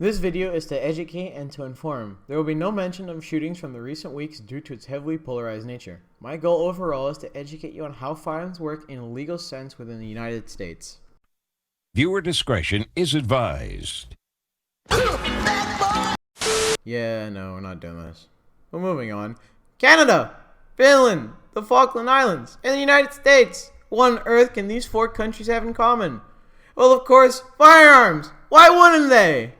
This video is to educate and to inform. There will be no mention of shootings from the recent weeks due to its heavily polarized nature. My goal overall is to educate you on how firearms work in a legal sense within the United States. Viewer discretion is advised. Yeah, no, we're not doing this. We're moving on. Canada, Finland, the Falkland Islands, and the United States. What on earth can these four countries have in common? Well, of course, firearms. Why wouldn't they?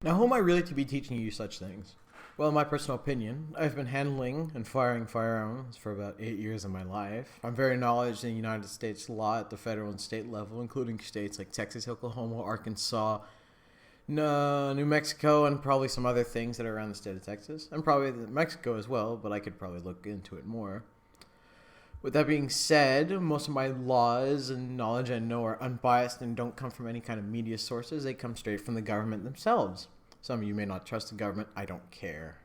Now, who am I really to be teaching you such things? Well, in my personal opinion, I've been handling and firing firearms for about 8 years of my life. I'm very knowledgeable in United States law at the federal and state level, including states like Texas, Oklahoma, Arkansas, New Mexico, and probably some other things that are around the state of Texas. And probably Mexico as well, but I could probably look into it more. With that being said, most of my laws and knowledge I know are unbiased and don't come from any kind of media sources. They come straight from the government themselves. Some of you may not trust the government. I don't care.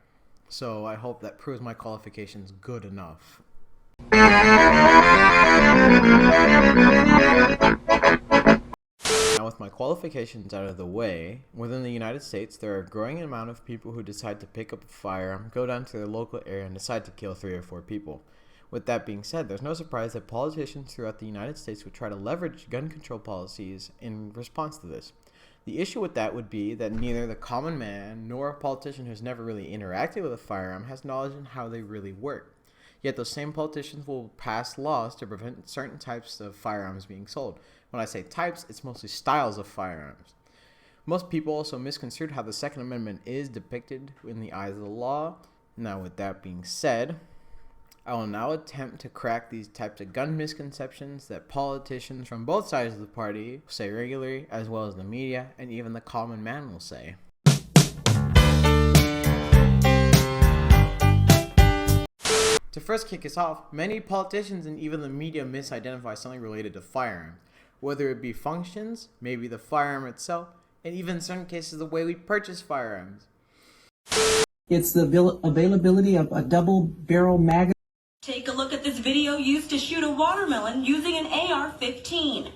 So I hope that proves my qualifications good enough. Now, with my qualifications out of the way, within the United States, there are a growing amount of people who decide to pick up a firearm, go down to their local area, and decide to kill 3 or 4 people. With that being said, there's no surprise that politicians throughout the United States would try to leverage gun control policies in response to this. The issue with that would be that neither the common man nor a politician who's never really interacted with a firearm has knowledge on how they really work. Yet those same politicians will pass laws to prevent certain types of firearms being sold. When I say types, it's mostly styles of firearms. Most people also misconstrued how the Second Amendment is depicted in the eyes of the law. Now, with that being said, I will now attempt to crack these types of gun misconceptions that politicians from both sides of the party say regularly, as well as the media and even the common man will say. To first kick us off, many politicians and even the media misidentify something related to firearms, whether it be functions, maybe the firearm itself, and even in certain cases the way we purchase firearms. It's the availability of a double-barrel magazine. Take a look at this video used to shoot a watermelon using an AR-15.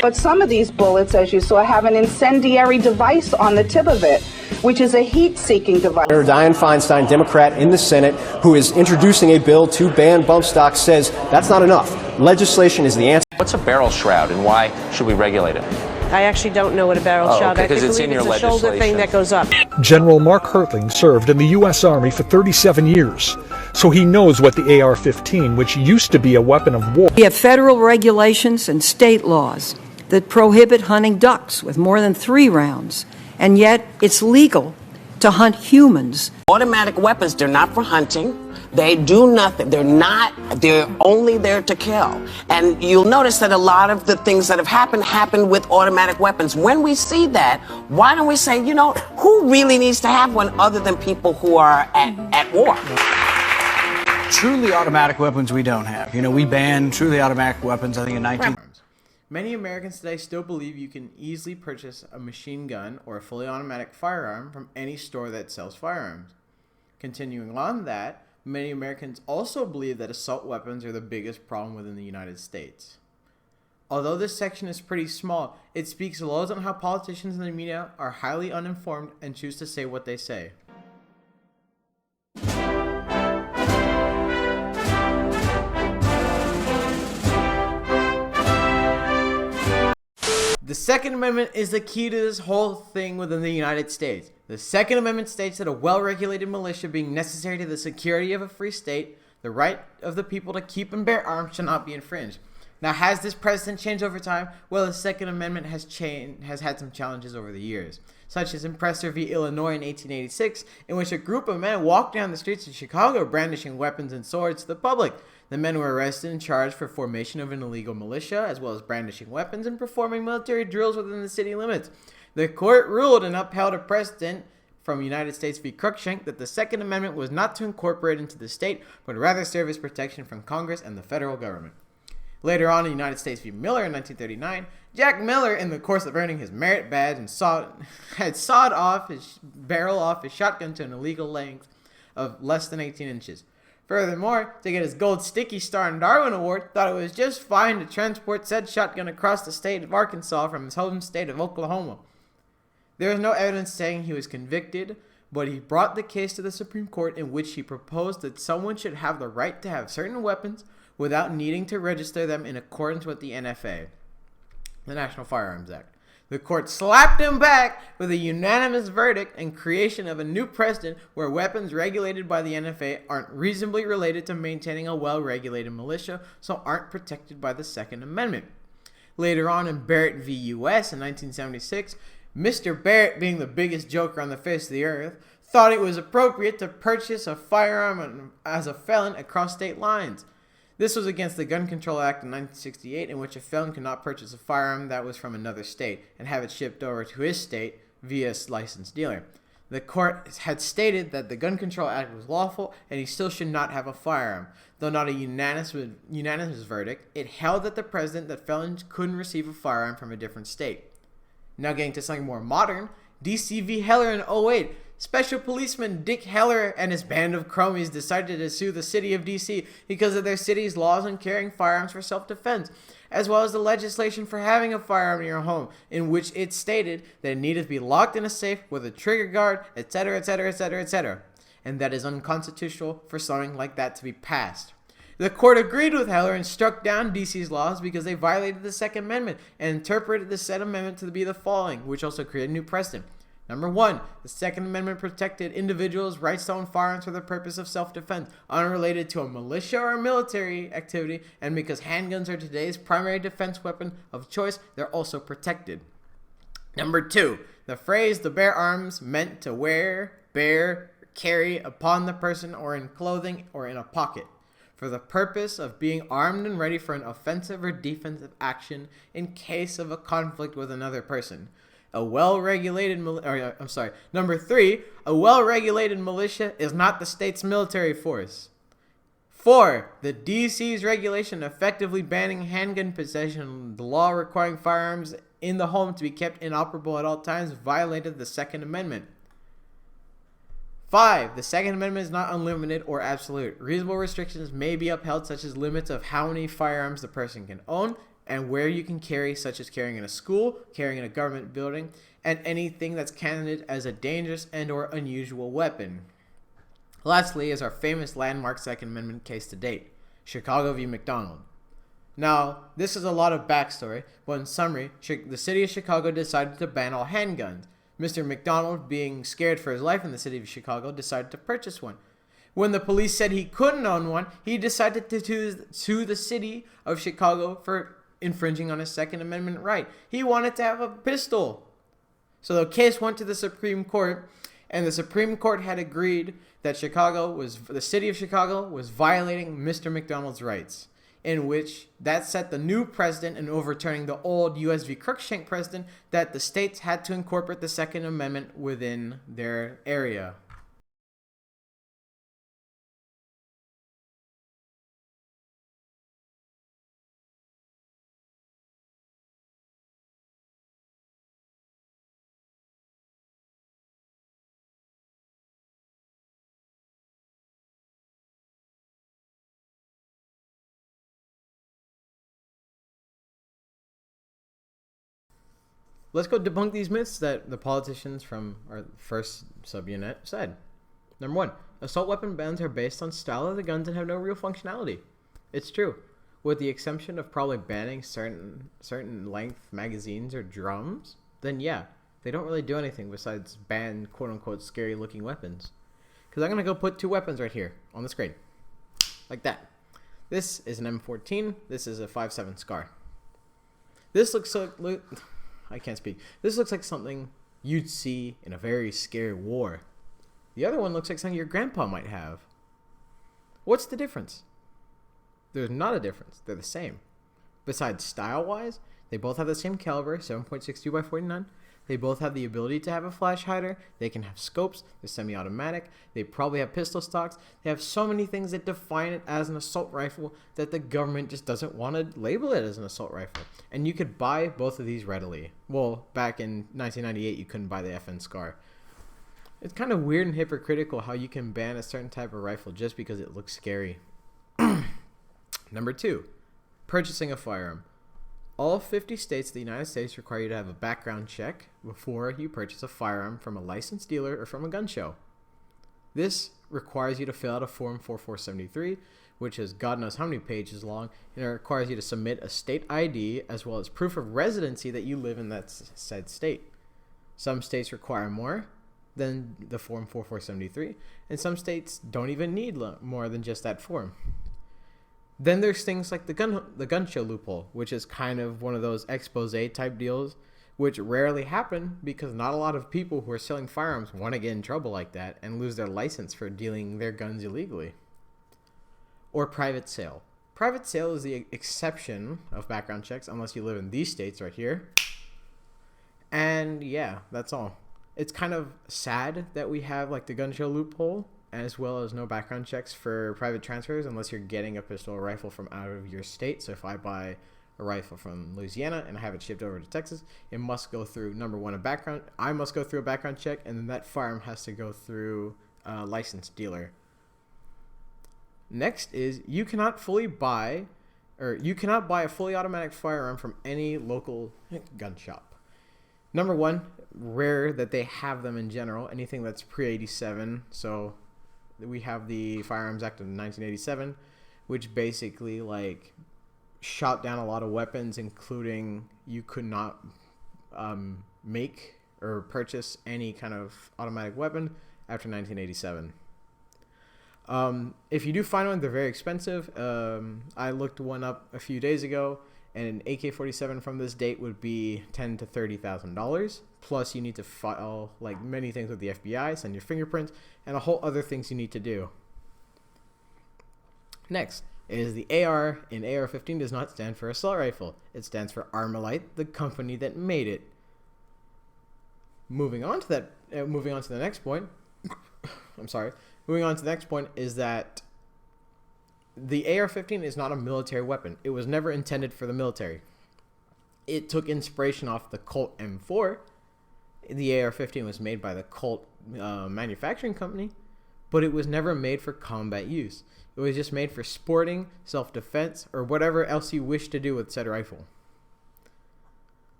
But some of these bullets, as you saw, have an incendiary device on the tip of it, which is a heat-seeking device. Senator Dianne Feinstein, Democrat in the Senate, who is introducing a bill to ban bump stocks, says that's not enough. Legislation is the answer. What's a barrel shroud and why should we regulate it? I actually don't know what a barrel shroud is. Because it's in your legislation. Shoulder thing that goes up. General Mark Hertling served in the U.S. Army for 37 years, so he knows what the AR-15, which used to be a weapon of war. We have federal regulations and state laws that prohibit hunting ducks with more than 3 rounds, and yet it's legal to hunt humans. Automatic weapons, they're not for hunting. They do nothing. They're only there to kill. And you'll notice that a lot of the things that have happened with automatic weapons. When we see that, why don't we say, you know, who really needs to have one other than people who are at war? Truly automatic weapons we don't have. You know, we banned truly automatic weapons, I think, in 19... Many Americans today still believe you can easily purchase a machine gun or a fully automatic firearm from any store that sells firearms. Continuing on that, many Americans also believe that assault weapons are the biggest problem within the United States. Although this section is pretty small, it speaks loads on how politicians and the media are highly uninformed and choose to say what they say. The Second Amendment is the key to this whole thing within the United States. The Second Amendment states that a well-regulated militia being necessary to the security of a free state, the right of the people to keep and bear arms shall not be infringed. Now, has this precedent changed over time? Well, the Second Amendment has had some challenges over the years, such as Impressor v. Illinois in 1886, in which a group of men walked down the streets of Chicago brandishing weapons and swords to the public. The men were arrested and charged for formation of an illegal militia, as well as brandishing weapons and performing military drills within the city limits. The court ruled and upheld a precedent from United States v. Cruikshank that the Second Amendment was not to incorporate into the state, but rather serve as protection from Congress and the federal government. Later on in United States v. Miller in 1939, Jack Miller, in the course of earning his merit badge, had sawed off his barrel off his shotgun to an illegal length of less than 18 inches. Furthermore, to get his gold sticky star and Darwin Award, thought it was just fine to transport said shotgun across the state of Arkansas from his home state of Oklahoma. There is no evidence saying he was convicted, but he brought the case to the Supreme Court in which he proposed that someone should have the right to have certain weapons without needing to register them in accordance with the NFA, the National Firearms Act. The court slapped him back with a unanimous verdict and creation of a new precedent where weapons regulated by the NFA aren't reasonably related to maintaining a well-regulated militia, so aren't protected by the Second Amendment. Later on in Barrett v. U.S. in 1976, Mr. Barrett, being the biggest joker on the face of the earth, thought it was appropriate to purchase a firearm as a felon across state lines. This was against the Gun Control Act of 1968, in which a felon could not purchase a firearm that was from another state and have it shipped over to his state via a licensed dealer. The court had stated that the Gun Control Act was lawful and he still should not have a firearm. Though not a unanimous verdict, it held that the precedent that felons couldn't receive a firearm from a different state. Now getting to something more modern, Dcv Heller in 2008, Special Policeman Dick Heller and his band of cronies decided to sue the city of DC because of their city's laws on carrying firearms for self-defense, as well as the legislation for having a firearm in your home, in which it stated that it needed to be locked in a safe with a trigger guard, etc., etc., etc., etc., and that is unconstitutional for something like that to be passed. The court agreed with Heller and struck down DC's laws because they violated the Second Amendment and interpreted the said amendment to be the following, which also created a new precedent. Number 1, the Second Amendment protected individuals' rights to own firearms for the purpose of self-defense, unrelated to a militia or military activity, and because handguns are today's primary defense weapon of choice, they're also protected. Number 2, the phrase "to bear arms" meant to wear, bear, carry upon the person or in clothing or in a pocket, for the purpose of being armed and ready for an offensive or defensive action in case of a conflict with another person. Number 3, a well-regulated militia is not the state's military force. 4, the DC's regulation effectively banning handgun possession, the law requiring firearms in the home to be kept inoperable at all times, violated the Second Amendment. 5, the Second Amendment is not unlimited or absolute. Reasonable restrictions may be upheld, such as limits of how many firearms the person can own, and where you can carry, such as carrying in a school, carrying in a government building, and anything that's counted as a dangerous and or unusual weapon. Lastly is our famous landmark Second Amendment case to date, Chicago v. Mcdonald. Now, this is a lot of backstory, but in summary, the city of Chicago decided to ban all handguns. Mr. McDonald, being scared for his life in the city of Chicago, decided to purchase one. When the police said he couldn't own one, he decided to sue the city of Chicago for infringing on his Second Amendment right. He wanted to have a pistol. So the case went to the Supreme Court, and the Supreme Court had agreed that the city of Chicago was violating Mr. McDonald's rights, in which that set the new precedent in overturning the old U.S. v. Cruikshank precedent that the states had to incorporate the Second Amendment within their area. Let's go debunk these myths that the politicians from our first subunit said. Number 1, assault weapon bans are based on style of the guns and have no real functionality. It's true, with the exception of probably banning certain length magazines or drums. Then yeah, they don't really do anything besides ban quote-unquote scary looking weapons. Because I'm going to go put 2 weapons right here on the screen, like that. This is an M14, this is a 5.7 Scar. This looks so... I can't speak. This looks like something you'd see in a very scary war. The other one looks like something your grandpa might have. What's the difference? There's not a difference. They're the same. Besides style-wise, they both have the same caliber, 7.62 by 49. They both have the ability to have a flash hider. They can have scopes. They're semi-automatic. They probably have pistol stocks. They have so many things that define it as an assault rifle that the government just doesn't want to label it as an assault rifle. And you could buy both of these readily. Well, back in 1998, you couldn't buy the FN Scar. It's kind of weird and hypocritical how you can ban a certain type of rifle just because it looks scary. Number 2, purchasing a firearm. All 50 states of the United States require you to have a background check before you purchase a firearm from a licensed dealer or from a gun show. This requires you to fill out a Form 4473, which is God knows how many pages long, and it requires you to submit a state ID as well as proof of residency that you live in that said state. Some states require more than the Form 4473, and some states don't even need more than just that form. Then there's things like the gun show loophole, which is kind of one of those expose type deals, which rarely happen because not a lot of people who are selling firearms want to get in trouble like that and lose their license for dealing their guns illegally. Or private sale. Private sale is the exception of background checks unless you live in these states right here. And yeah, that's all. It's kind of sad that we have like the gun show loophole, as well as no background checks for private transfers unless you're getting a pistol or rifle from out of your state. So if I buy a rifle from Louisiana and I have it shipped over to Texas, it must go through, number one, I must go through a background check, and then that firearm has to go through a licensed dealer. Next is you cannot buy a fully automatic firearm from any local gun shop. Number one, rare that they have them in general, anything that's pre-87. So we have the Firearms Act of 1987, which basically like shot down a lot of weapons, including you could not make or purchase any kind of automatic weapon after 1987. If you do find one, they're very expensive. I looked one up a few days ago, and an AK-47 from this date would be $10,000 to $30,000. Plus, you need to file like many things with the FBI, send your fingerprints, and a whole other things you need to do. Next is the AR, and AR-15 does not stand for assault rifle. It stands for Armalite, the company that made it. Moving on to the next point. Moving on to the next point is that the AR-15 is not a military weapon. It was never intended for the military. It took inspiration off the Colt M4. The AR-15 was made by the Colt manufacturing company, but it was never made for combat use. It was just made for sporting, self-defense, or whatever else you wish to do with said rifle.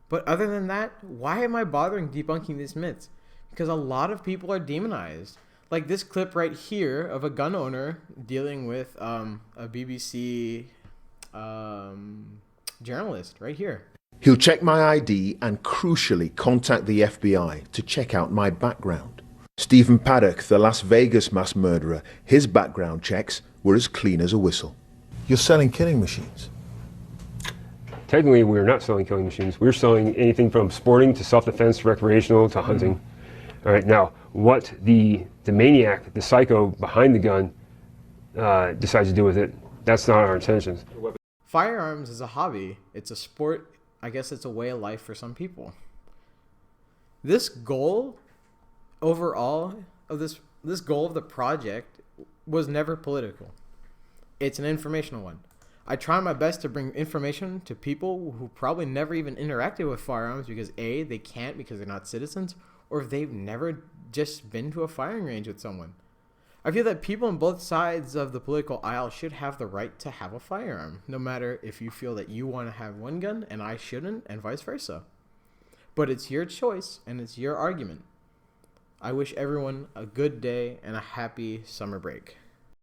But other than that, why am I bothering debunking these myths? Because a lot of people are demonized. Like this clip right here of a gun owner dealing with a BBC journalist right here. He'll check my ID and crucially contact the FBI to check out my background. Stephen Paddock, the Las Vegas mass murderer, his background checks were as clean as a whistle. You're selling killing machines. Technically, we're not selling killing machines. We're selling anything from sporting to self-defense, recreational to hunting. All right, now, what the maniac, the psycho behind the gun decides to do with it, that's not our intentions. Firearms is a hobby. It's a sport. I guess it's a way of life for some people. This goal overall of this goal of the project was never political. It's an informational one. I try my best to bring information to people who probably never even interacted with firearms because A, they can't because they're not citizens, or if they've never just been to a firing range with someone. I feel that people on both sides of the political aisle should have the right to have a firearm, no matter if you feel that you want to have one gun and I shouldn't, and vice versa. But it's your choice and it's your argument. I wish everyone a good day and a happy summer break.